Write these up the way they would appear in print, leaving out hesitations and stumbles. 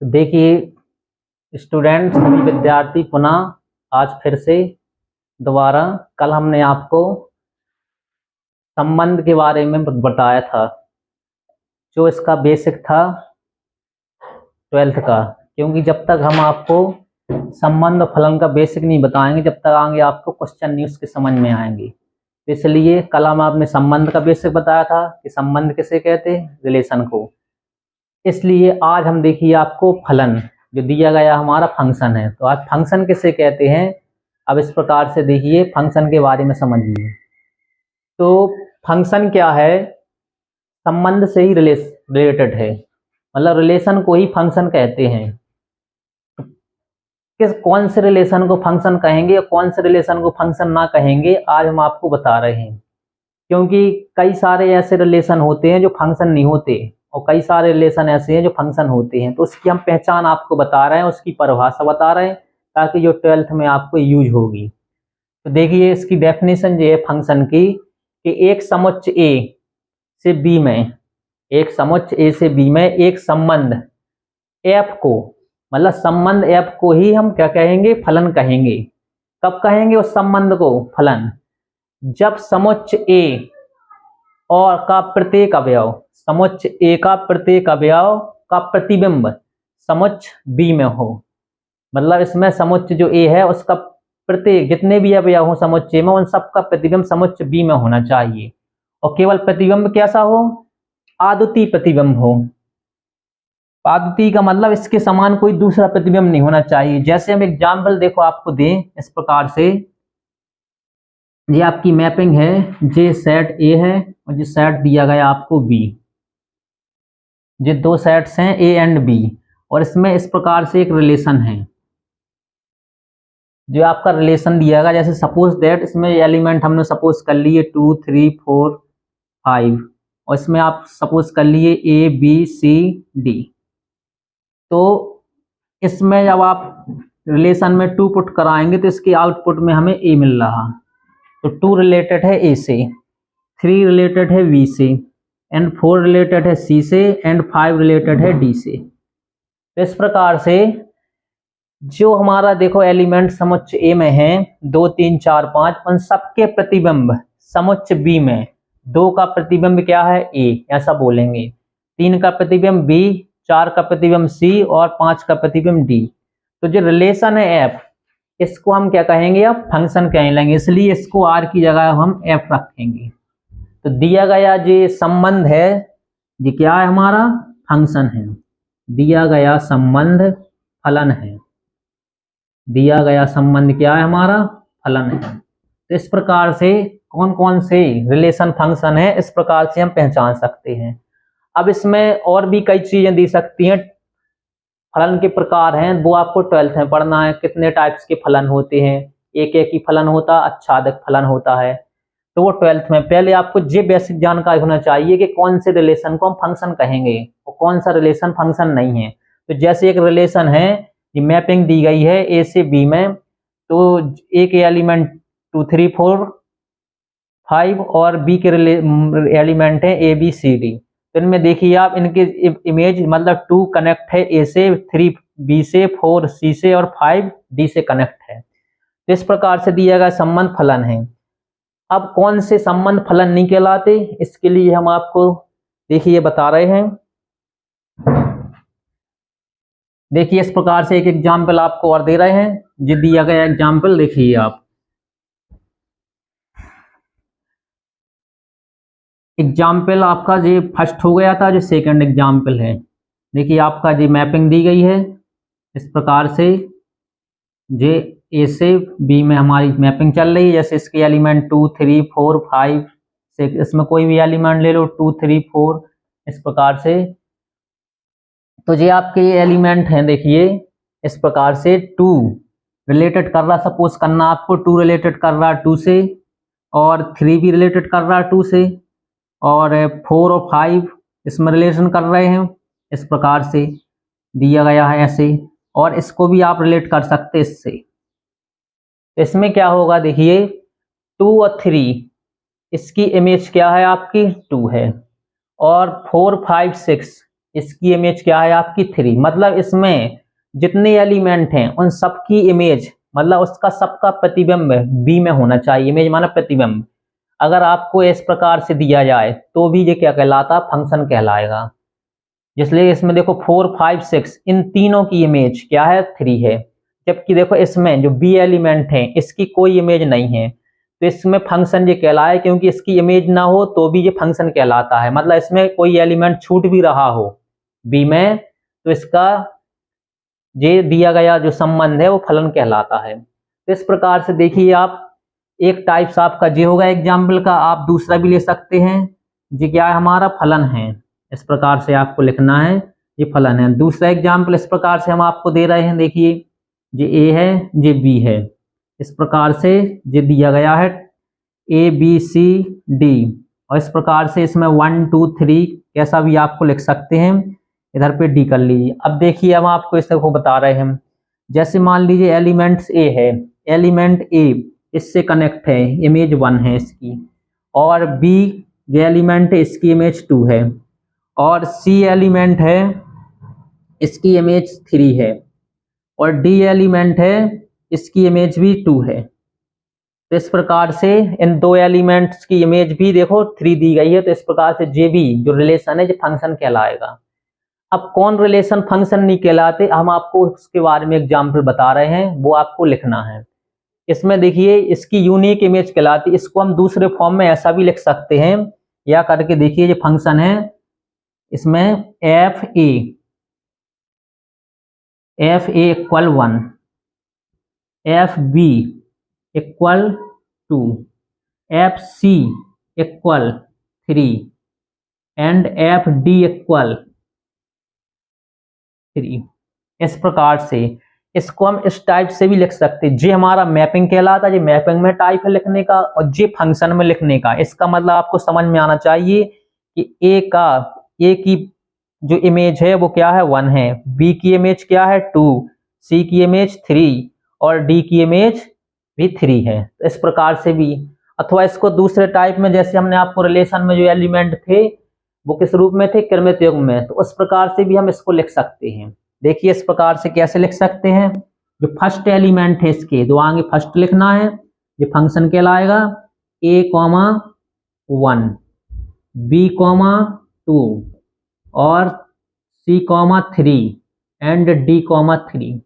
तो देखिए स्टूडेंट, सभी विद्यार्थी पुनः आज फिर से दोबारा, कल हमने आपको संबंध के बारे में बताया था, जो इसका बेसिक था 12th का। क्योंकि जब तक हम आपको संबंध और फलन का बेसिक नहीं बताएंगे, जब तक आगे आपको क्वेश्चन नहीं उसके समझ में आएंगे। इसलिए कल हम आपने संबंध का बेसिक बताया था कि संबंध किसे कहते हैं, रिलेशन को। इसलिए आज हम देखिए आपको फलन जो दिया गया हमारा फंक्शन है, तो आज फंक्शन किसे कहते हैं। अब इस प्रकार से देखिए फंक्शन के बारे में समझिए। तो फंक्शन क्या है, संबंध से ही रिलेटेड है, मतलब रिलेशन को ही फंक्शन कहते हैं। कौन से रिलेशन को फंक्शन कहेंगे और कौन से रिलेशन को फंक्शन ना कहेंगे, आज हम आपको बता रहे हैं। क्योंकि कई सारे ऐसे रिलेशन होते हैं जो फंक्शन नहीं होते, और कई सारे रिलेशन ऐसे हैं जो फंक्शन होते हैं। तो उसकी हम पहचान आपको बता रहे हैं, उसकी परिभाषा बता रहे हैं, ताकि जो 12th में आपको यूज होगी। तो देखिए इसकी डेफिनेशन जो है फंक्शन की, कि एक समुच्च ए से बी में, एक समुच्च ए से बी में एक संबंध एफ को, मतलब संबंध एफ को ही हम क्या कहेंगे, फलन कहेंगे। कब कहेंगे उस संबंध को फलन, जब समुच्च ए और का प्रत्येक अवयव, समुच्च ए का प्रत्येक अवयव का प्रतिबिंब समुच्च बी में हो। मतलब इसमें समुच्च जो ए है उसका प्रत्येक जितने भी अवयव हो समुच्च ए में, उन सबका प्रतिबिंब समुच्च बी में होना चाहिए। और केवल प्रतिबिंब कैसा हो, आद्वितीय प्रतिबिंब हो। आद्वितीय का मतलब इसके समान कोई दूसरा प्रतिबिंब नहीं होना चाहिए। जैसे हम एग्जाम्पल देखो आपको दें इस प्रकार से, ये आपकी मैपिंग है, जे सेट ए है और ये सेट दिया गया आपको बी। ये दो सेट्स हैं ए एंड बी, और इसमें इस प्रकार से एक रिलेशन है, जो आपका रिलेशन दिया गया। जैसे सपोज दैट इसमें एलिमेंट हमने सपोज कर लिए 2 3 4 5, और इसमें आप सपोज कर लिए ए बी सी डी। तो इसमें जब आप रिलेशन में 2 पुट कराएंगे तो इसके आउटपुट में हमें ए मिल रहा। तो 2 रिलेटेड है ए से, 3 रिलेटेड है बी से, एंड 4 रिलेटेड है सी से, एंड 5 रिलेटेड है डी से। तो इस प्रकार से जो हमारा देखो एलिमेंट समुच्च ए में है 2 3 4 5, उन सबके प्रतिबिंब समुच्च बी में, 2 का प्रतिबिंब क्या है ए, ऐसा बोलेंगे, 3 का प्रतिबिंब बी, 4 का प्रतिबिंब सी और 5 का प्रतिबिंब डी। तो जो रिलेशन है एफ, इसको हम क्या कहेंगे, अब फंक्शन कह लेंगे। इसलिए इसको आर की जगह हम एफ रखेंगे। तो दिया गया जो संबंध है ये क्या है, हमारा फंक्शन है। दिया गया संबंध फलन है, दिया गया संबंध क्या है, हमारा फलन है। तो इस प्रकार से कौन कौन से रिलेशन फंक्शन है, इस प्रकार से हम पहचान सकते हैं। अब इसमें और भी कई चीजें दी सकती हैं। फलन के प्रकार हैं, वो आपको 12th में पढ़ना है। कितने टाइप्स के फलन होते हैं, एक ही फलन होता, आच्छादक फलन होता है, तो वो 12th में। पहले आपको ये बेसिक जानकारी होना चाहिए कि कौन से रिलेशन को हम फंक्शन कहेंगे और कौन सा रिलेशन फंक्शन नहीं है। तो जैसे एक रिलेशन है, ये मैपिंग दी गई है ए से बी में, तो ए के एलिमेंट 2 3 4 5 और बी के एलिमेंट है ए बी सी डी। तो इनमें देखिए आप, इनके इमेज मतलब 2 कनेक्ट है ए से, 3 बी से, 4 सी से और 5 डी से कनेक्ट है। तो इस प्रकार से दिया गया संबंध फलन है। अब कौन से संबंध फलन नहीं कहलाते, इसके लिए हम आपको देखिए बता रहे हैं। देखिए इस प्रकार से एक एग्जाम्पल आपको और दे रहे हैं। जो दिया गया एग्जाम्पल देखिए आप, एग्जाम्पल आपका जो फर्स्ट हो गया था, जो सेकंड एग्जाम्पल है। देखिए आपका जो मैपिंग दी गई है इस प्रकार से, जे ए से बी में हमारी मैपिंग चल रही है। जैसे इसके एलिमेंट 2 3 4 5 से, इसमें कोई भी एलिमेंट ले लो 2 3 4 इस प्रकार से। तो ये आपके एलिमेंट हैं, देखिए इस प्रकार से 2 रिलेटेड कर रहा, सपोज करना आपको 2 रिलेटेड कर रहा 2 से, और 3 भी रिलेटेड कर रहा 2 से, और 4 और 5 इसमें रिलेशन कर रहे हैं। इस प्रकार से दिया गया है ऐसे, और इसको भी आप रिलेट कर सकते इससे। इसमें क्या होगा, देखिए 2 और 3, इसकी इमेज क्या है आपकी 2 है, और 4 5 6 इसकी इमेज क्या है आपकी 3। मतलब इसमें जितने एलिमेंट हैं उन सबकी इमेज, मतलब उसका सबका प्रतिबिंब बी में होना चाहिए। इमेज माना प्रतिबिंब। अगर आपको इस प्रकार से दिया जाए तो भी ये क्या कहलाता, फंक्शन कहलाएगा। इसलिए इसमें देखो 4, 5, 6 इन तीनों की इमेज क्या है, 3 है। जबकि देखो इसमें जो बी एलिमेंट है इसकी कोई इमेज नहीं है, तो इसमें फंक्शन ये कहलाए, क्योंकि इसकी इमेज ना हो तो भी ये फंक्शन कहलाता है। मतलब इसमें कोई एलिमेंट छूट भी रहा हो बी में तो इसका ये दिया गया जो संबंध है वो फलन कहलाता है। तो इस प्रकार से देखिए आप, एक टाइप्स आपका ये होगा एग्जाम्पल का, आप दूसरा भी ले सकते हैं। ये क्या है, हमारा फलन है। इस प्रकार से आपको लिखना है, ये फलन है। दूसरा एग्जाम्पल इस प्रकार से हम आपको दे रहे हैं, देखिए ये ए है, ये बी है। इस प्रकार से ये दिया गया है ए बी सी डी, और इस प्रकार से इसमें 1 2 3 कैसा भी आपको लिख सकते हैं, इधर पे डी कर लीजिए। अब देखिए हम आपको इसको बता रहे हैं, जैसे मान लीजिए एलिमेंट्स ए है, एलिमेंट ए इससे कनेक्ट है, इमेज 1 है इसकी, और बी ये एलिमेंट है इसकी इमेज 2 है, और सी एलिमेंट है इसकी इमेज 3 है, और डी एलिमेंट है इसकी इमेज भी 2 है। तो इस प्रकार से इन दो एलिमेंट्स की इमेज भी देखो 3 दी गई है। तो इस प्रकार से जे भी जो रिलेशन है ये फंक्शन कहलाएगा। अब कौन रिलेशन फंक्शन नहीं कहलाते, हम आपको उसके बारे में एग्जाम्पल बता रहे हैं, वो आपको लिखना है। इसमें देखिए इसकी यूनिक इमेज कहलाती है। इसको हम दूसरे फॉर्म में ऐसा भी लिख सकते हैं, या करके देखिए ये फंक्शन है, इसमें f a equal 1, f b equal 2, f c equal 3 and f d equal 3। इस प्रकार से इसको हम इस टाइप से भी लिख सकते हैं। जे हमारा मैपिंग कहलाता है, ये मैपिंग में टाइप है लिखने का, और जे फंक्शन में लिखने का। इसका मतलब आपको समझ में आना चाहिए कि ए की जो इमेज है वो क्या है, 1 है, बी की इमेज क्या है 2, सी की इमेज 3 और डी की इमेज भी 3 है। तो इस प्रकार से भी, अथवा इसको दूसरे टाइप में, जैसे हमने आपको रिलेशन में जो एलिमेंट थे वो किस रूप में थे, क्रमित युग्म में, तो उस प्रकार से भी हम इसको लिख सकते हैं। देखिए इस प्रकार से कैसे लिख सकते हैं, जो फर्स्ट एलिमेंट है इसके दो आगे फर्स्ट लिखना है, ये फंक्शन कहलाएगा a, 1 b, 2 और c, 3 एंड d, 3।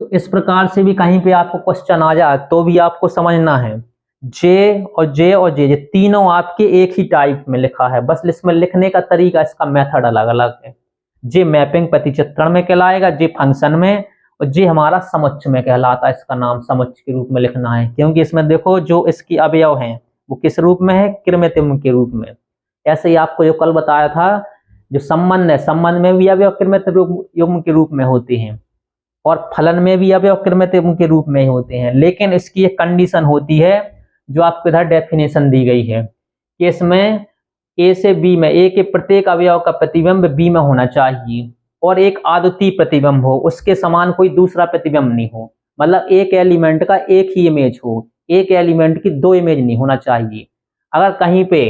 तो इस प्रकार से भी कहीं पे आपको क्वेश्चन आ जाए तो भी आपको समझना है, जे और जे तीनों आपके एक ही टाइप में लिखा है, बस इसमें लिखने का तरीका, इसका मेथड अलग अलग है। जे मैपिंग प्रतिचित्रण में कहलाएगा, जे फंक्शन में, और जे हमारा समुच्चय में कहलाता है। इसका नाम समुच्चय के रूप में लिखना है, क्योंकि इसमें देखो जो इसकी अवयव हैं वो किस रूप में है, क्रमित युग्म के रूप में। ऐसे ही आपको जो कल बताया था, जो संबंध है, संबंध में भी अवयव क्रमित युग्म के रूप में होते हैं, और फलन में भी अवयव क्रमित युग्म के रूप में ही होते हैं। लेकिन इसकी एक कंडीशन होती है जो आपको इधर डेफिनेशन दी गई है, कि इसमें ए से बी में, ए के प्रत्येक अवयव का प्रतिबिंब बी में होना चाहिए, और एक अद्वितीय प्रतिबिंब हो, उसके समान कोई दूसरा प्रतिबिंब नहीं हो। मतलब एक एलिमेंट का एक ही इमेज हो, एक एलिमेंट की दो इमेज नहीं होना चाहिए। अगर कहीं पे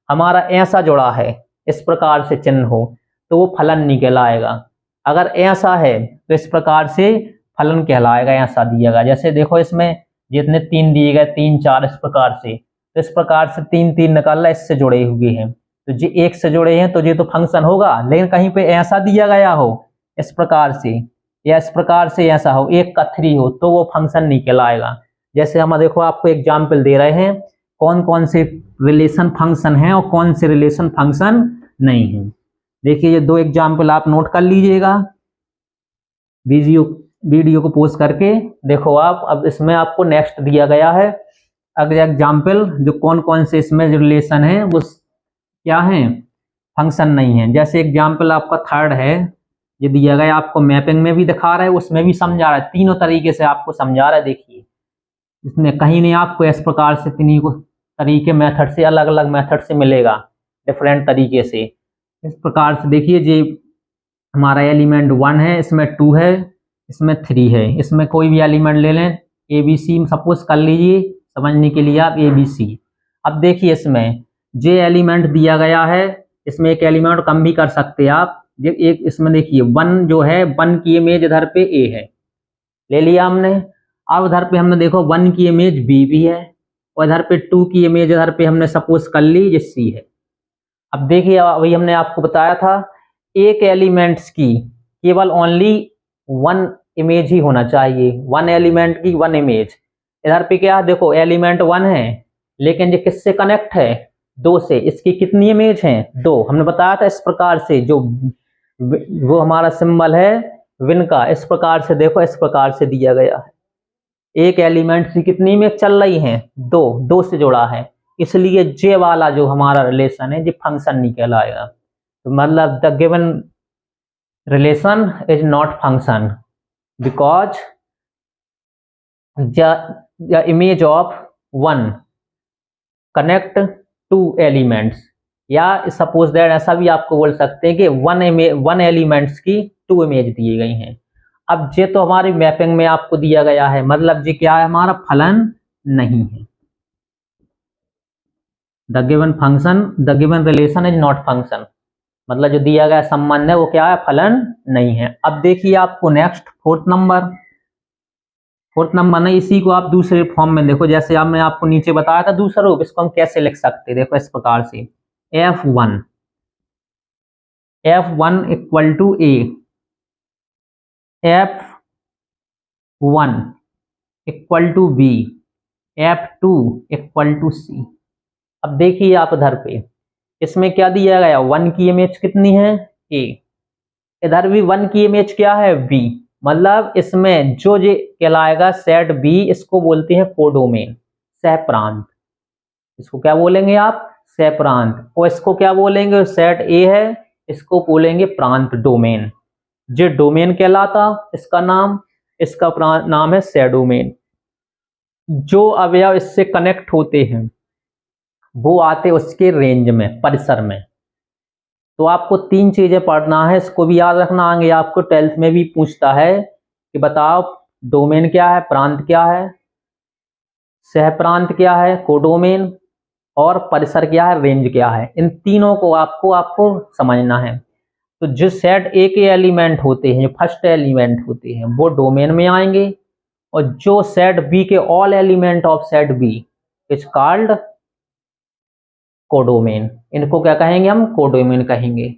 हमारा ऐसा जुड़ा है, इस प्रकार से चिन्ह हो, तो वो फलन नहीं कहलाएगा। अगर ऐसा है तो इस प्रकार से फलन कहलाएगा, ऐसा दिया गया। जैसे देखो इसमें जितने 3 दिए गए, 3 4 इस प्रकार से, तो इस प्रकार से 3 3 निकालना, इससे जुड़े हुए हैं, तो ये एक से जुड़े हैं तो ये तो फंक्शन होगा। लेकिन कहीं पे ऐसा दिया गया हो इस प्रकार से, या इस प्रकार से ऐसा हो, 1 का 3 हो, तो वो फंक्शन नहीं कहलाएगा। जैसे हम देखो आपको एग्जाम्पल दे रहे हैं कौन कौन से रिलेशन फंक्शन है और कौन से रिलेशन फंक्शन नहीं है। देखिए ये 2 एग्जाम्पल आप नोट कर लीजिएगा, वीडियो को पोस्ट करके देखो आप। अब इसमें आपको नेक्स्ट दिया गया है अगले एग्जाम्पल, जो कौन कौन से इसमें रिलेशन है वो क्या है, फंक्शन नहीं है। जैसे एग्जाम्पल आपका 3rd है, ये दिया गया आपको मैपिंग में भी दिखा रहा है, उसमें भी समझा रहा है, तीनों तरीके से आपको समझा रहा है। देखिए इसमें कहीं नहीं आपको इस प्रकार से तीनों को तरीके मेथड से, अलग अलग मेथड से मिलेगा, डिफरेंट तरीके से। इस प्रकार से देखिए ये हमारा एलिमेंट 1 है, इसमें 2 है, इसमें 3 है। इसमें कोई भी एलिमेंट ले लें, ए बी सी सपोज कर लीजिए समझने के लिए आप, ए बी सी। अब देखिए इसमें जे एलिमेंट दिया गया है, इसमें एक एलिमेंट कम भी कर सकते हैं आप, ये एक इसमें देखिए 1 जो है 1 की इमेज इधर पे ए है, ले लिया हमने। अब इधर पे हमने देखो 1 की इमेज बी भी है, और इधर पे 2 की इमेज इधर पे हमने सपोज कर ली ये सी है। अब देखिए अभी हमने आपको बताया था एक एलिमेंट्स की केवल ओनली 1 इमेज ही होना चाहिए, 1 एलिमेंट की 1 इमेज। इधर पे क्या देखो एलिमेंट 1 है, लेकिन ये किससे कनेक्ट है, 2 से। इसकी कितनी इमेज हैं, 2। हमने बताया था इस प्रकार से, जो वो हमारा सिंबल है विन का, इस प्रकार से देखो, इस प्रकार से दिया गया है। एक एलिमेंट की कितनी इमेज चल रही हैं, 2, 2 से जुड़ा है, इसलिए जे वाला जो हमारा रिलेशन है ये फंक्शन नहीं कहलाएगा। तो मतलब the given relation is not function because the image of 1 connect 2 elements, या सपोज दैट ऐसा भी आपको बोल सकते हैं कि 1 एलिमेंट्स की 2 इमेज दी गई हैं। अब ये तो हमारी मैपिंग में आपको दिया गया है, मतलब ये क्या है, हमारा फलन नहीं है। The given function, the given relation is not function, मतलब जो दिया गया संबंध है वो क्या है, फलन नहीं है। अब देखिए आपको नेक्स्ट फोर्थ नंबर नहीं, इसी को आप दूसरे फॉर्म में देखो, जैसे अब मैं आपको नीचे बताया था दूसरा रूप, इसको हम कैसे लिख सकते हैं, देखो इस प्रकार से F1 equal to A, F1 equal to B, F2 equal to C. अब देखिए आप इधर पे इसमें क्या दिया गया, 1 की इमेज कितनी है, ए, इधर भी 1 की इमेज क्या है, बी, मतलब इसमें जो ये कहलाएगा सेट बी, इसको बोलते हैं कोडोमेन, सहप्रांत। इसको क्या बोलेंगे आप, सहप्रांत। और इसको क्या बोलेंगे, सेट ए है, इसको बोलेंगे प्रांत, डोमेन। जो डोमेन कहलाता इसका नाम, इसका नाम है सेडोमेन। जो अवयव इससे कनेक्ट होते हैं वो आते उसके रेंज में, परिसर में। तो आपको 3 चीजें पढ़ना है, इसको भी याद रखना, आगे आपको 12th में भी पूछता है कि बताओ डोमेन क्या है, प्रांत क्या है, सहप्रांत क्या है, कोडोमेन, और परिसर क्या है, रेंज क्या है। इन तीनों को आपको समझना है। तो जो सेट ए के एलिमेंट होते हैं, जो फर्स्ट एलिमेंट होते हैं, वो डोमेन में आएंगे, और जो सेट बी के all element of set b is called codomain. इनको क्या कहेंगे हम, कोडोमेन कहेंगे।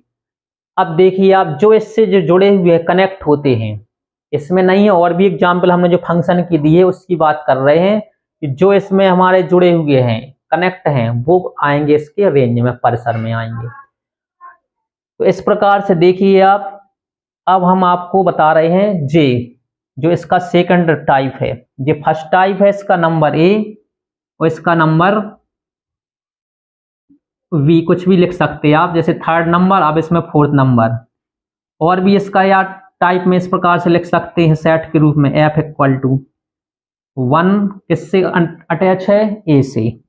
अब देखिए आप जो इससे जो जुड़े हुए कनेक्ट होते हैं, इसमें नहीं है, और भी एग्जाम्पल हमने जो फंक्शन की दी है उसकी बात कर रहे हैं, कि जो इसमें हमारे जुड़े हुए हैं, कनेक्ट हैं, वो आएंगे इसके रेंज में, परिसर में आएंगे। तो इस प्रकार से देखिए आप, अब हम आपको बता रहे हैं जे, जो इसका सेकंड टाइप है, ये फर्स्ट टाइप है, इसका नंबर ए और इसका नंबर वी, कुछ भी लिख सकते हैं आप, जैसे थर्ड नंबर, अब इसमें फोर्थ नंबर। और भी इसका या टाइप में इस प्रकार से लिख सकते हैं सेट के रूप में, एफ इक्वल टू 1 किससे अटैच है, ए से,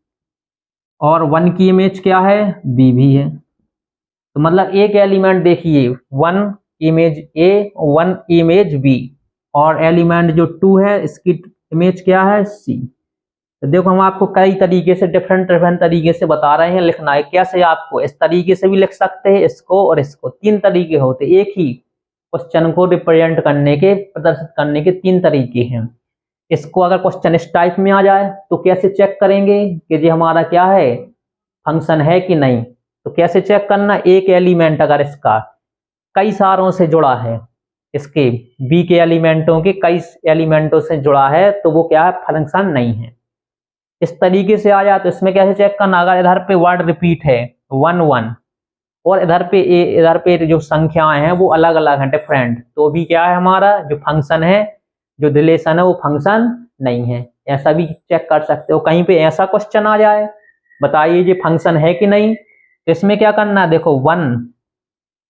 और 1 की इमेज क्या है, बी भी है। तो मतलब एक एलिमेंट देखिए 1 इमेज ए, 1 इमेज बी, और एलिमेंट जो 2 है इसकी इमेज क्या है, सी। तो देखो हम आपको कई तरीके से डिफरेंट तरीके से बता रहे हैं, लिखना है कैसे, आपको इस तरीके से भी लिख सकते हैं, इसको और इसको, 3 तरीके होते, एक ही क्वेश्चन को रिप्रेजेंट करने के, प्रदर्शित करने के 3 तरीके हैं। इसको अगर क्वेश्चन इस टाइप में आ जाए तो कैसे चेक करेंगे कि ये हमारा क्या है, फंक्शन है कि नहीं। तो कैसे चेक करना, एक एलिमेंट अगर इसका कई सारों से जुड़ा है, इसके बी के एलिमेंटों के कई एलिमेंटों से जुड़ा है, तो वो क्या है, फंक्शन नहीं है। इस तरीके से आ जाए तो इसमें कैसे चेक करना, अगर इधर पे वर्ड रिपीट है 1 1, और इधर पे जो संख्याएं हैं वो अलग अलग हैं, डिफरेंट, तो भी क्या है, हमारा जो फंक्शन है, जो रिलेशन है, वो फंक्शन नहीं है। ऐसा भी चेक कर सकते हो। कहीं पे ऐसा क्वेश्चन आ जाए, बताइए ये फंक्शन है कि नहीं, तो इसमें क्या करना है, देखो 1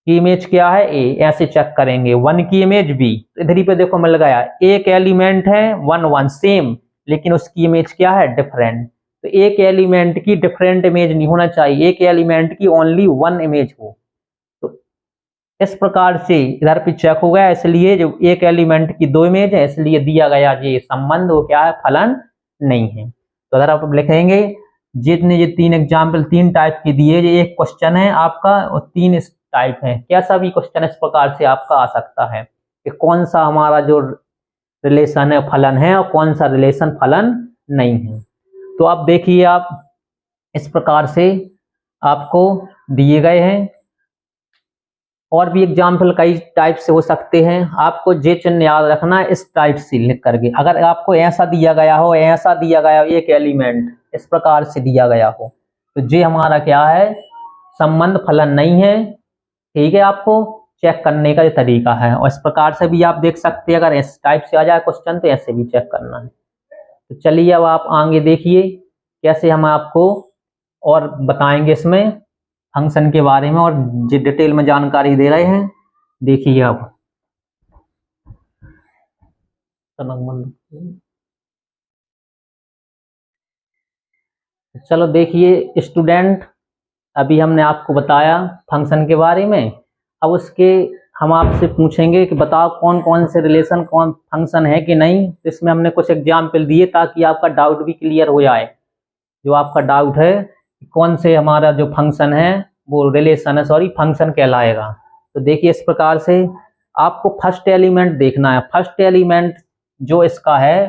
की इमेज क्या है, ए, ऐसे चेक करेंगे, 1 की इमेज बी, इधर ही पे देखो मिल गया, एक एलिमेंट है 1 1 सेम, लेकिन उसकी इमेज क्या है, डिफरेंट। तो एक एलिमेंट की डिफरेंट इमेज नहीं होना चाहिए, एक एलिमेंट की ओनली 1 इमेज हो। तो इस प्रकार से इधर पे चेक हो गया, इसलिए जो एक एलिमेंट की 2 इमेज है, इसलिए दिया गया ये संबंध वो क्या है, फलन नहीं है। तो अगर आप लिखेंगे जितने ये 3 एग्जाम्पल 3 टाइप के दिए, ये एक क्वेश्चन है आपका, और 3 इस टाइप है। कैसा भी क्वेश्चन इस प्रकार से आपका आ सकता है कि कौन सा हमारा जो रिलेशन है फलन है और कौन सा रिलेशन फलन नहीं है। तो आप देखिए, आप इस प्रकार से आपको दिए गए हैं। और भी एग्जाम्पल कई टाइप से हो सकते हैं, आपको जे चिन्ह याद रखना है इस टाइप से लिख करके। अगर आपको ऐसा दिया गया हो, ऐसा दिया गया हो, एक एलिमेंट इस प्रकार से दिया गया हो, तो जे हमारा क्या है, संबंध फलन नहीं है। ठीक है, आपको चेक करने का ये तरीका है। और इस प्रकार से भी आप देख सकते हैं, अगर इस टाइप से आ जाए क्वेश्चन तो ऐसे भी चेक करना है। तो चलिए अब आप आगे देखिए कैसे हम आपको और बताएंगे इसमें फंक्शन के बारे में और डिटेल में जानकारी दे रहे हैं। देखिए अब चलो देखिए स्टूडेंट, अभी हमने आपको बताया फंक्शन के बारे में। अब उसके हम आपसे पूछेंगे कि बताओ कौन कौन से रिलेशन कौन फंक्शन है कि नहीं। इसमें हमने कुछ एग्जाम्पल दिए ताकि आपका डाउट भी क्लियर हो जाए। जो आपका डाउट है कौन से हमारा जो फंक्शन है वो रिलेशन है, सॉरी फंक्शन कहलाएगा। तो देखिए इस प्रकार से आपको फर्स्ट एलिमेंट देखना है। फर्स्ट एलिमेंट जो इसका है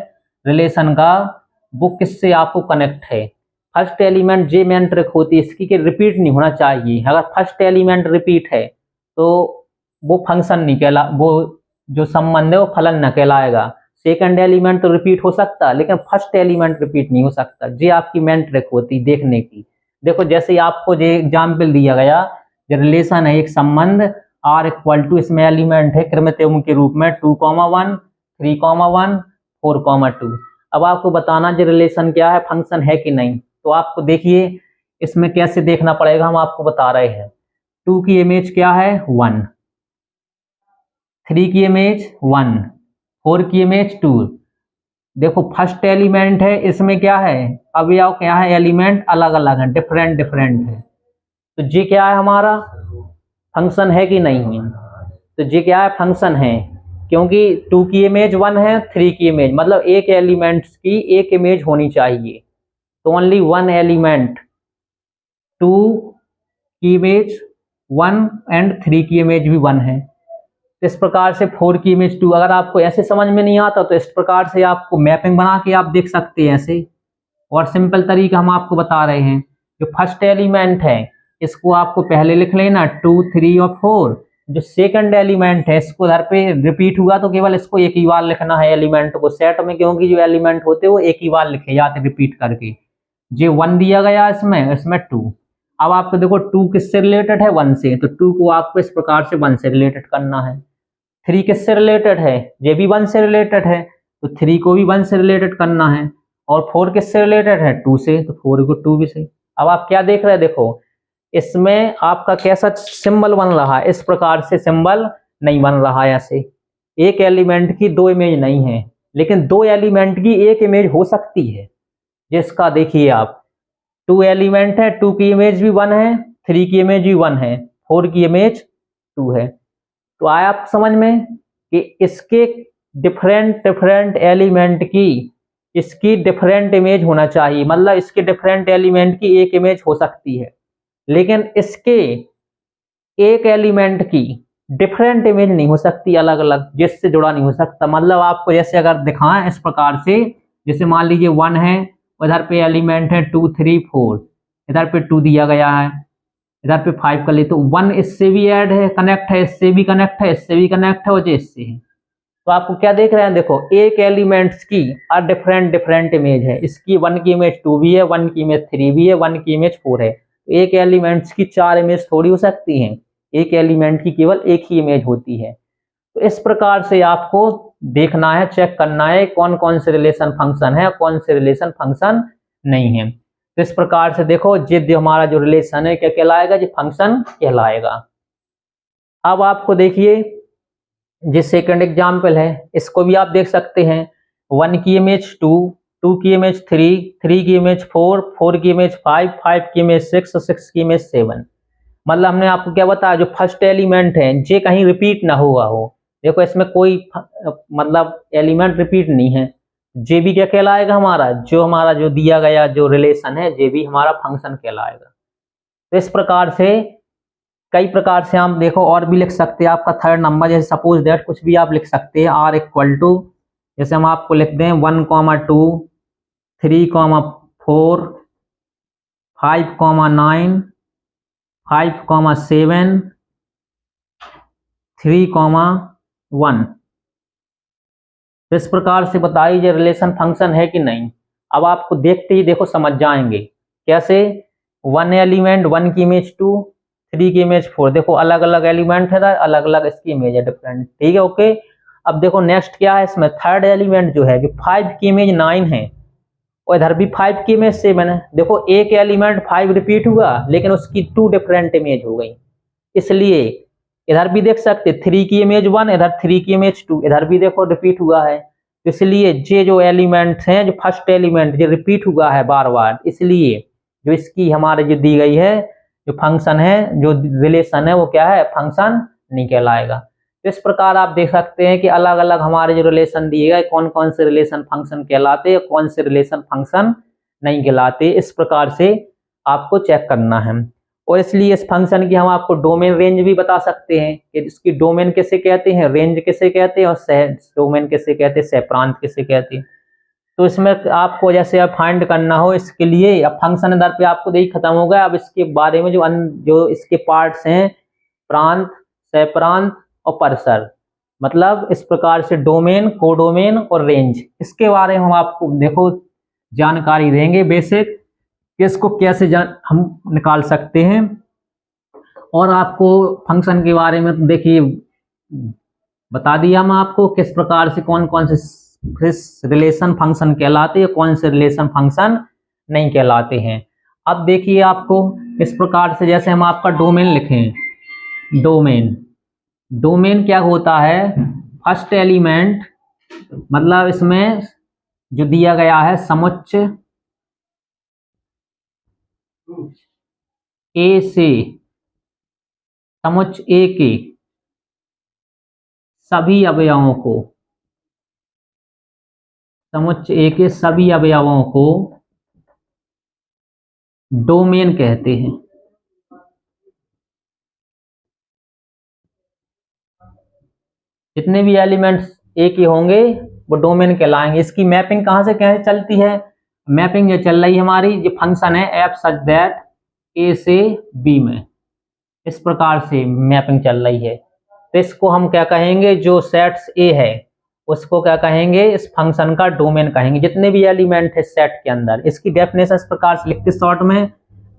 रिलेशन का, वो किससे आपको कनेक्ट है। फर्स्ट एलिमेंट जे मेन ट्रिक होती है इसकी कि रिपीट नहीं होना चाहिए। अगर फर्स्ट एलिमेंट रिपीट है तो वो फंक्शन नहीं कहला, वो जो संबंध है वो फलन न कहलाएगा। सेकंड एलिमेंट तो रिपीट हो सकता है लेकिन फर्स्ट एलिमेंट रिपीट नहीं हो सकता। ये आपकी मेन ट्रिक होती है देखने की। देखो जैसे आपको जो एग्जाम्पल दिया गया, जो रिलेशन है एक संबंध R इक्वल टू, इसमें एलिमेंट है कृत्रिम के रूप में 2,1, 3,1, 4,2। अब आपको बताना जो रिलेशन क्या है, फंक्शन है कि नहीं। तो आपको देखिए इसमें कैसे देखना पड़ेगा, हम आपको बता रहे हैं। 2 की इमेज क्या है 1, 3 की इमेज 1, 4 की इमेज 2। देखो फर्स्ट एलिमेंट है, इसमें क्या है अवयव क्या है, एलिमेंट अलग अलग है, डिफरेंट डिफरेंट है। तो जी क्या है हमारा फंक्शन है कि नहीं है। तो जी क्या है फंक्शन है, क्योंकि 2 की इमेज 1 है, 3 की इमेज, मतलब एक एलिमेंट्स की एक इमेज होनी चाहिए। तो ओनली वन एलिमेंट, 2 की इमेज 1 एंड 3 की इमेज भी 1 है। इस प्रकार से 4 की इमेज 2। अगर आपको ऐसे समझ में नहीं आता तो इस प्रकार से आपको मैपिंग बना के आप देख सकते हैं ऐसे। और सिंपल तरीका हम आपको बता रहे हैं, जो फर्स्ट एलिमेंट है इसको आपको पहले लिख लेना 2, 3 और 4। जो सेकंड एलिमेंट है इसको घर पे रिपीट हुआ तो केवल इसको एक ही बार लिखना है एलिमेंट को सेट में, क्योंकि जो एलिमेंट होते हैं वो एक ही बार लिखे जाते रिपीट करके। जो 1 दिया गया इसमें 2। अब आपको देखो 2 किससे रिलेटेड है 1 से, तो 2 को आपको इस प्रकार से 1 से रिलेटेड करना है। 3 किससे रिलेटेड है, ये भी 1 से रिलेटेड है, तो 3 को भी 1 से रिलेटेड करना है। और 4 किससे रिलेटेड है 2 से, तो 4 को 2 भी से। अब आप क्या देख रहे हैं, देखो इसमें आपका कैसा सिंबल बन रहा है, इस प्रकार से सिंबल नहीं बन रहा है ऐसे। एक एलिमेंट की 2 इमेज नहीं है, लेकिन 2 एलिमेंट की एक इमेज हो सकती है। जिसका देखिए आप 2 एलिमेंट है, 2 की इमेज भी 1 है, 3 की इमेज भी 1 है, 4 की इमेज 2 है। तो आया आप समझ में कि इसके डिफरेंट डिफरेंट एलिमेंट की इसकी डिफरेंट इमेज होना चाहिए, मतलब इसके डिफरेंट एलिमेंट की एक इमेज हो सकती है, लेकिन इसके एक एलिमेंट की डिफरेंट इमेज नहीं हो सकती, अलग अलग, जिससे जुड़ा नहीं हो सकता। मतलब आपको जैसे अगर दिखाएं इस प्रकार से, जैसे मान लीजिए 1 है, उधर पे एलिमेंट है 2, 3, 4, इधर पे 2 दिया गया है, इधर पे 5 कर ले, तो 1 इससे भी ऐड है, कनेक्ट है, इससे भी कनेक्ट है, इससे भी कनेक्ट है और इससे है। तो आपको क्या देख रहे हैं, देखो एक एलिमेंट्स की डिफरेंट डिफरेंट इमेज है। इसकी 1 की इमेज 2 भी है, 1 की इमेज 3 भी है, 1 की इमेज 4 है। तो एक एलिमेंट्स की 4 इमेज थोड़ी हो सकती हैं, एक एलिमेंट की केवल एक ही इमेज होती है। तो इस प्रकार से आपको देखना है, चेक करना है कौन कौन से रिलेशन फंक्शन है, कौन से रिलेशन फंक्शन नहीं है। तो इस प्रकार से देखो जिद हमारा जो रिलेशन है क्या कहलाएगा, जो फंक्शन कहलाएगा। अब आपको देखिए जिस सेकंड एग्जाम्पल है इसको भी आप देख सकते हैं। 1 की इमेज 2, 2 की इमेज 3, 3 की इमेज 4, 4 की इमेज 5, 5 की इमेज 6 और 6 की इमेज 7। मतलब हमने आपको क्या बताया, जो फर्स्ट एलिमेंट है जे कहीं रिपीट ना हुआ हो। देखो इसमें कोई मतलब एलिमेंट रिपीट नहीं है, जे भी क्या कहलाएगा हमारा, जो दिया गया जो रिलेशन है जे भी हमारा फंक्शन कहलाएगा। तो इस प्रकार से कई प्रकार से आप देखो और भी लिख सकते हैं। आपका थर्ड नंबर जैसे सपोज दैट कुछ भी आप लिख सकते हैं, आर इक्वल टू जैसे हम आपको लिख दें 1,2 3,4 5,9 5,7 3,1। इस प्रकार से बताइए रिलेशन फंक्शन है कि नहीं। अब आपको देखते ही देखो समझ जाएंगे कैसे। 1 एलिमेंट 1 की इमेज 2, 3 की इमेज 4, देखो अलग अलग एलिमेंट है, अलग अलग इसकी इमेज है डिफरेंट, ठीक है ओके। अब देखो नेक्स्ट क्या है इसमें, थर्ड एलिमेंट जो है कि 5 की इमेज 9 है और इधर भी 5 की इमेज 7 है। देखो एक एलिमेंट 5 रिपीट हुआ लेकिन उसकी 2 डिफरेंट इमेज हो गई, इसलिए इधर भी देख सकते 3 की इमेज 1, इधर 3 की इमेज 2, इधर भी देखो रिपीट हुआ है। इसलिए ये जो एलिमेंट्स हैं, जो फर्स्ट एलिमेंट जो रिपीट हुआ है बार बार, इसलिए जो इसकी हमारे जो दी गई है जो फंक्शन है, जो रिलेशन है, वो क्या है, फंक्शन नहीं कहलाएगा। तो इस प्रकार आप देख सकते हैं कि अलग अलग हमारे जो रिलेशन दिए गए, कौन कौन से रिलेशन फंक्शन कहलाते हैं, कौन से रिलेशन फंक्शन नहीं कहलाते, इस प्रकार से आपको चेक करना है। और इसलिए इस फंक्शन की हम आपको डोमेन रेंज भी बता सकते हैं कि इसकी डोमेन किसे कहते हैं, रेंज किसे कहते हैं, और सह डोमेन किसे कहते हैं, सह प्रांत किसे कहते हैं। तो इसमें आपको जैसे अब फाइंड करना हो इसके लिए, अब फंक्शन इधर पे आपको देखिए खत्म हो गया। अब इसके बारे में जो इसके पार्ट्स हैं, प्रांत, सह प्रांत और परसर, मतलब इस प्रकार से डोमेन, कोडोमेन और रेंज, इसके बारे में हम आपको देखो जानकारी देंगे बेसिक कि इसको कैसे हम निकाल सकते हैं। और आपको फंक्शन के बारे में तो देखिए बता दिया हम आपको किस प्रकार से कौन कौन से रिलेशन फंक्शन कहलाते हैं, कौन से रिलेशन फंक्शन नहीं कहलाते हैं। अब देखिए आपको इस प्रकार से जैसे हम आपका डोमेन लिखें, डोमेन क्या होता है, फर्स्ट एलिमेंट, मतलब इसमें जो दिया गया है समुच्च ए से समुच्च ए के सभी अवयवों को, समुच्च ए के सभी अवयवों को डोमेन कहते हैं। जितने भी एलिमेंट्स ए के होंगे वो डोमेन कहलाएंगे। इसकी मैपिंग कहां से कैसे चलती है, मैपिंग जो चल रही है हमारी, जो फंक्शन है एफ सच दैट ए से बी में, इस प्रकार से मैपिंग चल रही है। तो इसको हम क्या कहेंगे, जो सेट्स ए है उसको क्या कहेंगे, इस फंक्शन का डोमेन कहेंगे, जितने भी एलिमेंट है सेट के अंदर। इसकी डेफिनेशन इस प्रकार से लिखते शॉर्ट में,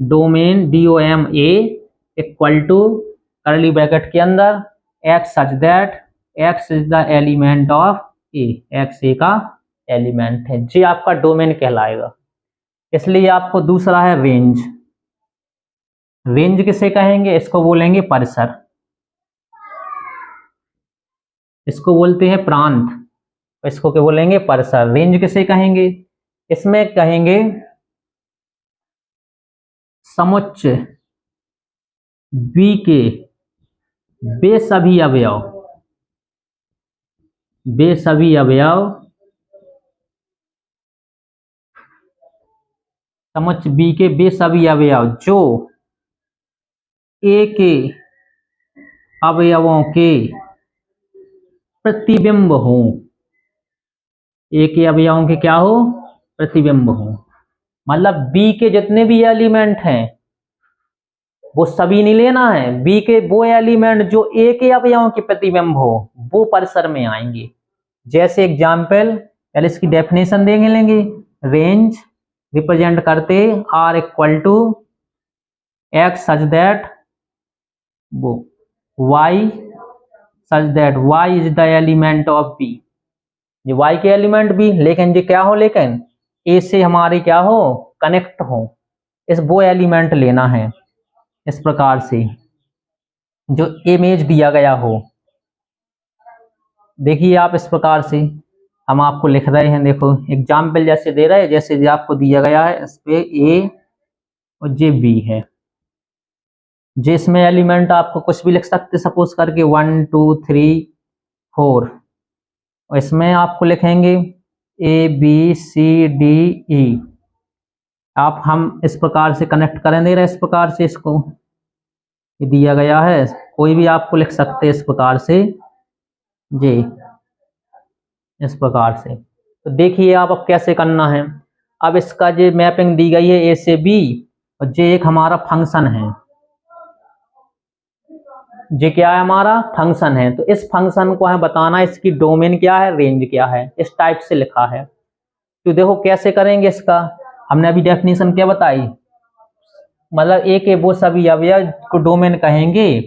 domain DOMA equal to curly bracket के अंदर x such that x is the element of A, x A का एलिमेंट है, जी आपका डोमेन कहलाएगा। इसलिए आपको दूसरा है रेंज। रेंज किसे कहेंगे, इसको बोलेंगे परसर, इसको बोलते हैं प्रांत, इसको क्या बोलेंगे, परसर। रेंज किसे कहेंगे, इसमें कहेंगे समुच्च बी के बेसभी अवयव, बेसभी अवयव, समुच्च बी के बेसभी अवयव जो ए के अवयवों के प्रतिबिंब हो, ए के अवयवों के क्या हो, प्रतिबिंब हो। मतलब बी के जितने भी एलिमेंट हैं वो सभी नहीं लेना है, बी के वो एलिमेंट जो ए के अवयवों के प्रतिबिंब हो वो परसर में आएंगे। जैसे एग्जाम्पल, पहले इसकी डेफिनेशन देख लेंगे। रेंज रिप्रेजेंट करते R equal to x such that वो y such that y is the element of B, ये वाई के एलिमेंट भी, लेकिन ये क्या हो, लेकिन ए से हमारे क्या हो, कनेक्ट हो, इस वो एलिमेंट लेना है। इस प्रकार से जो इमेज दिया गया हो, देखिए आप इस प्रकार से हम आपको लिख रहे हैं, देखो एग्जाम्पल जैसे दे रहे हैं, जैसे आपको दिया गया है इस पे ए और जे बी है, जिसमें एलिमेंट आपको कुछ भी लिख सकते, सपोज करके 1 2 3 4, और इसमें आपको लिखेंगे ABCDE। आप हम इस प्रकार से कनेक्ट करें दे रहे, इस प्रकार से इसको ये दिया गया है, कोई भी आपको लिख सकते हैं इस प्रकार से, जे इस प्रकार से। तो देखिए आप अब कैसे करना है। अब इसका जो मैपिंग दी गई है ए से बी, और जे एक हमारा फंक्शन है, जे क्या है हमारा फंक्शन है। तो इस फंक्शन को हमें बताना इसकी डोमेन क्या है, रेंज क्या है, इस टाइप से लिखा है। तो देखो कैसे करेंगे इसका, हमने अभी डेफिनेशन क्या बताई, मतलब ए के वो सभी अवयव को डोमेन कहेंगे,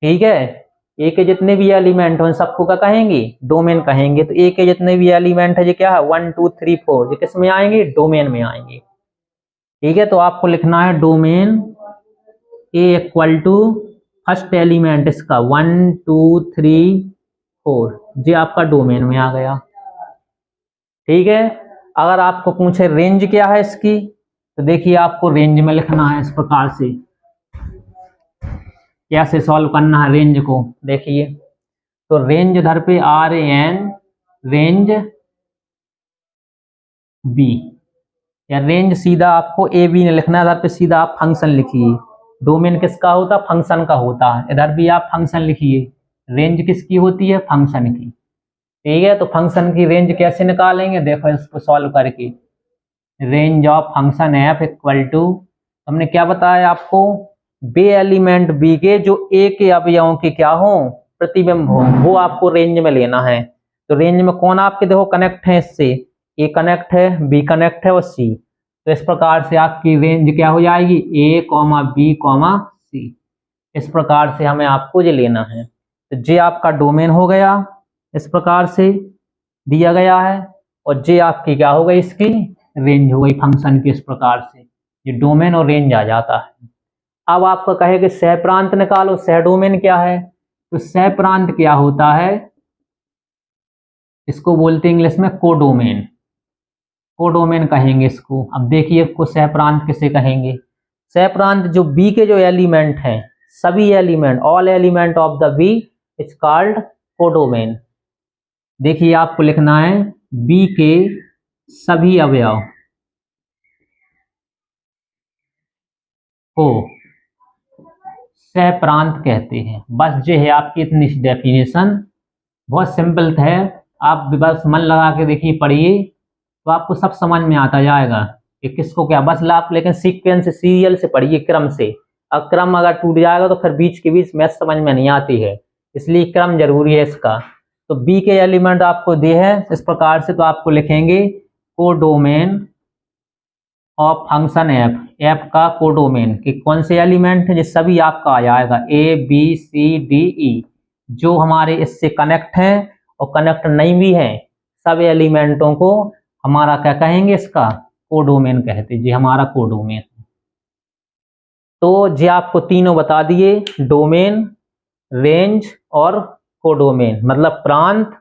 ठीक है। ए के जितने भी एलिमेंट हैं सबको क्या कहेंगे, डोमेन कहेंगे। तो ए के जितने भी एलिमेंट है ये क्या है 1 2 3 4, ये किस में आएंगे, डोमेन में आएंगे, ठीक है। तो आपको लिखना है domain a equal to first element इसका 1 2 3 4, ये आपका डोमेन में आ गया, ठीक है। अगर आपको पूछे रेंज क्या है इसकी, तो देखिए आपको रेंज में लिखना है इस प्रकार से। कैसे सॉल्व करना है रेंज को, देखिए। तो रेंज इधर पे आर एन, रेंज बी, या रेंज सीधा आपको ए बी नहीं लिखना है, इधर पे सीधा आप फंक्शन लिखिए। डोमेन किसका होता है, फंक्शन का होता है, इधर भी आप फंक्शन लिखिए। रेंज किसकी होती है, फंक्शन की, ठीक है। तो फंक्शन की रेंज कैसे निकालेंगे, देखो इसको सॉल्व करके। Range of function f equal to, हमने क्या बताया आपको, बे एलिमेंट बी के जो ए के अवयवों के क्या हो, प्रतिबिंब हो, वो आपको रेंज में लेना है। तो रेंज में कौन आपके देखो कनेक्ट है इससे, ए कनेक्ट है, बी कनेक्ट है और सी। तो इस प्रकार से आपकी रेंज क्या हो जाएगी, ए कॉमा बी कॉमा सी। इस प्रकार से हमें आपको ये लेना है। तो जे आपका डोमेन हो गया, इस प्रकार से दिया गया है, और जे आपकी क्या हो गई, इसकी रेंज हो गई फंक्शन की। इस प्रकार से ये डोमेन और रेंज आ जाता है। अब आपको कहे कि सह प्रांत निकालो, सह डोमेन क्या है। तो सह प्रांत क्या होता है, इसको बोलते हैं इंग्लिश में कोडोमेन, कोडोमेन कहेंगे इसको। अब देखिए इसको सह प्रांत किसे कहेंगे, सह प्रांत जो बी के जो एलिमेंट हैं, सभी element, all element of the b is called codomain. देखिए आपको लिखना है बी के सभी अवयव को सह प्रांत कहते हैं। बस ये है आपकी इतनी डेफिनेशन, बहुत सिंपल है। आप बस मन लगा के देखिए, पढ़िए, तो आपको सब समझ में आता जाएगा कि किसको क्या। बस आप लेकिन सीक्वेंस सीरियल से पढ़िए, क्रम से। अब क्रम अगर टूट जाएगा तो फिर बीच के बीच मैथ समझ में नहीं आती है, इसलिए क्रम जरूरी है इसका। तो बी के एलिमेंट आपको दिए हैं इस प्रकार से, तो आपको लिखेंगे codomain of function F, F का कोडोमेन कि कौन से एलिमेंट है, जिस सभी आपका आ जाएगा A B C D E, जो हमारे इससे कनेक्ट हैं और कनेक्ट नहीं भी हैं, सब एलिमेंटों को हमारा क्या कहेंगे, इसका कोडोमेन कहते हैं, जी हमारा कोडोमेन। तो जी आपको तीनों बता दिए, डोमेन, रेंज और कोडोमेन, मतलब प्रांत,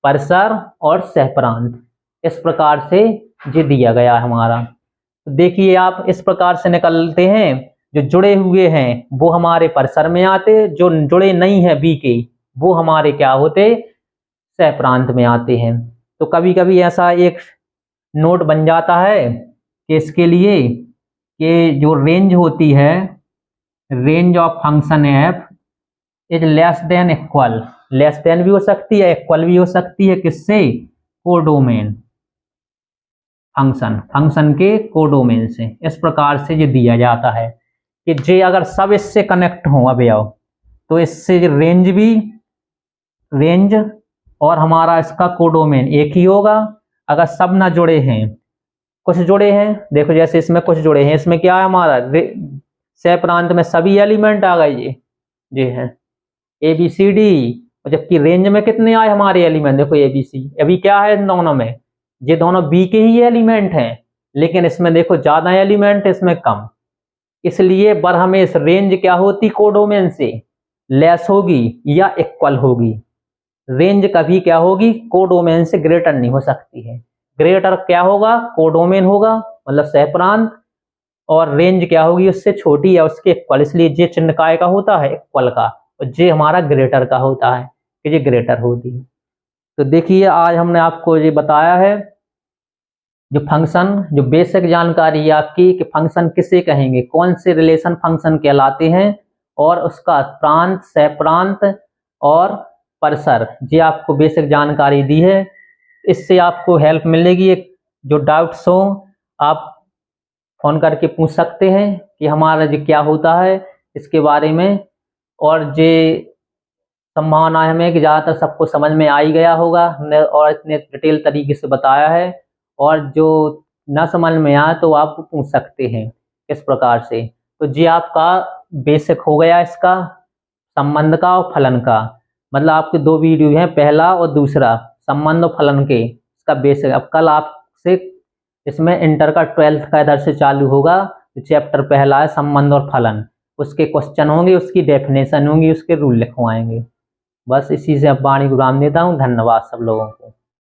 परसर और सहप्रांत। इस प्रकार से जी दिया गया है हमारा। तो देखिए आप इस प्रकार से निकलते हैं, जो जुड़े हुए हैं वो हमारे परसर में आते, जो जुड़े नहीं है बी के वो हमारे क्या होते, सहप्रांत में आते हैं। तो कभी कभी ऐसा एक नोट बन जाता है कि इसके लिए कि जो रेंज होती है, range of function F is less than equal, less than भी हो सकती है, इक्वल भी हो सकती है, किससे, कोडोमेन, फंक्शन, फंक्शन के कोडोमेन से। इस प्रकार से ये दिया जाता है कि जे अगर सब इससे कनेक्ट हो अवयव, तो इससे रेंज भी, रेंज और हमारा इसका कोडोमेन एक ही होगा। अगर सब ना जुड़े हैं, कुछ जुड़े हैं, देखो जैसे इसमें कुछ जुड़े हैं, इसमें क्या है हमारा सह प्रांत में सभी एलिमेंट आ गए, ये है ए बी सी डी, और जबकि रेंज में कितने आए हमारे एलिमेंट, देखो ए बी सी, अभी क्या है इन दोनों में, ये दोनों बी के ही एलिमेंट हैं, लेकिन इसमें देखो ज्यादा एलिमेंट, इसमें कम, इसलिए बरहमेश रेंज क्या होती, कोडोमेन से लेस होगी या इक्वल होगी। रेंज कभी क्या होगी, कोडोमेन से ग्रेटर नहीं हो सकती है। ग्रेटर क्या होगा, कोडोमेन होगा, मतलब सहप्रांत, और रेंज क्या होगी, उससे छोटी या उसके इक्वल, इसलिए जे चिन्ह काय का होता है, इक्वल का, और जे हमारा ग्रेटर का होता है कि ये ग्रेटर होती है। तो देखिए आज हमने आपको ये बताया है जो फंक्शन, जो बेसिक जानकारी है आपकी कि फंक्शन किसे कहेंगे, कौन से रिलेशन फंक्शन कहलाते हैं, और उसका प्रांत, सहप्रांत और परिसर, ये आपको बेसिक जानकारी दी है। इससे आपको हेल्प मिलेगी। एक जो डाउट्स हो आप फ़ोन करके पूछ सकते हैं कि हमारा जो क्या होता है इसके बारे में। और ये संभावना है हमें कि ज़्यादातर सबको समझ में आ ही गया होगा, हमने और इतने डिटेल तरीके से बताया है। और जो ना समझ में आए तो आप पूछ सकते हैं इस प्रकार से। तो ये आपका बेसिक हो गया इसका संबंध का और फलन का। मतलब आपके दो वीडियो हैं, पहला और दूसरा संबंध और फलन के, इसका बेसिक। अब कल आपसे इसमें इंटर का 12th का इधर से चालू होगा। तो चैप्टर पहला है संबंध और फलन, उसके क्वेश्चन होंगे, उसकी डेफिनेशन होंगी, उसके रूल लिखवाएंगे। बस इसी से अब वाणी को विराम देता हूँ। धन्यवाद सब लोगों को।